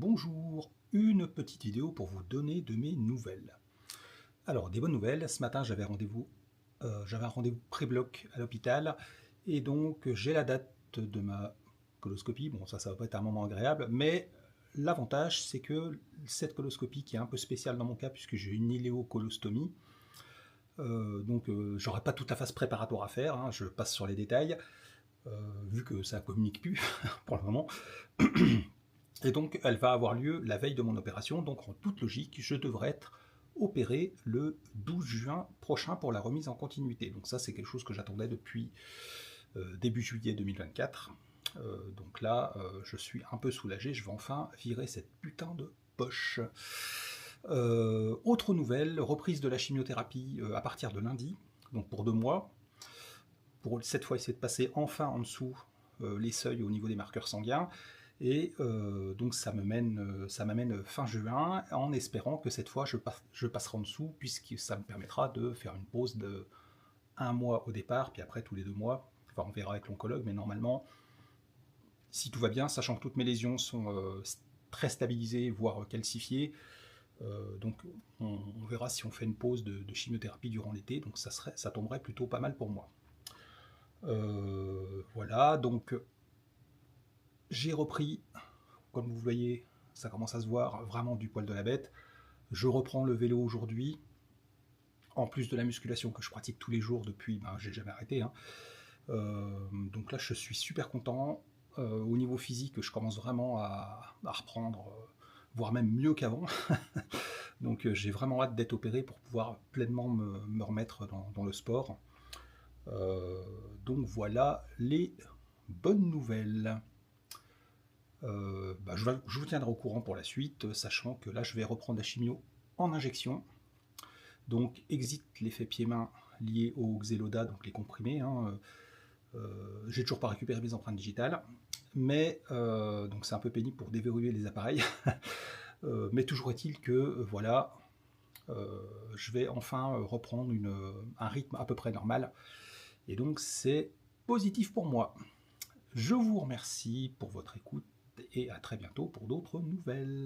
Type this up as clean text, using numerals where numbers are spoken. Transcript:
Bonjour, une petite vidéo pour vous donner de mes nouvelles. Alors, des bonnes nouvelles, ce matin j'avais un rendez-vous pré-bloc à l'hôpital et donc j'ai la date de ma coloscopie. Bon, ça va pas être un moment agréable, mais l'avantage c'est que cette coloscopie qui est un peu spéciale dans mon cas puisque j'ai une iléocolostomie, j'aurai pas toute la phase préparatoire à faire, hein, je passe sur les détails, vu que ça communique plus pour le moment. Et donc, elle va avoir lieu la veille de mon opération. Donc, en toute logique, je devrais être opéré le 12 juin prochain pour la remise en continuité. Donc ça, c'est quelque chose que j'attendais depuis début juillet 2024. Donc là, je suis un peu soulagé. Je vais enfin virer cette putain de poche. Autre nouvelle, reprise de la chimiothérapie à partir de lundi, donc pour 2 mois. Pour cette fois essayer de passer enfin en dessous les seuils au niveau des marqueurs sanguins. Et donc ça m'amène fin juin en espérant que cette fois je passerai en dessous puisque ça me permettra de faire une pause de 1 mois au départ, puis après tous les 2 mois. Enfin, on verra avec l'oncologue, mais normalement, si tout va bien, sachant que toutes mes lésions sont très stabilisées, voire calcifiées, donc on verra si on fait une pause de chimiothérapie durant l'été, donc ça tomberait plutôt pas mal pour moi. Voilà, donc j'ai repris, comme vous voyez, ça commence à se voir vraiment du poil de la bête. Je reprends le vélo aujourd'hui, en plus de la musculation que je pratique tous les jours depuis, j'ai jamais arrêté, hein. Donc là, je suis super content. Au niveau physique, je commence vraiment à reprendre, voire même mieux qu'avant. Donc j'ai vraiment hâte d'être opéré pour pouvoir pleinement me remettre dans le sport. Donc voilà les bonnes nouvelles. Je vous tiendrai au courant pour la suite, sachant que là je vais reprendre la chimio en injection. Donc exit l'effet pied-main lié au Xeloda, donc les comprimés, hein. J'ai toujours pas récupéré mes empreintes digitales, mais donc c'est un peu pénible pour déverrouiller les appareils. Mais toujours est-il que voilà, je vais enfin reprendre un rythme à peu près normal. Et donc c'est positif pour moi. Je vous remercie pour votre écoute et à très bientôt pour d'autres nouvelles.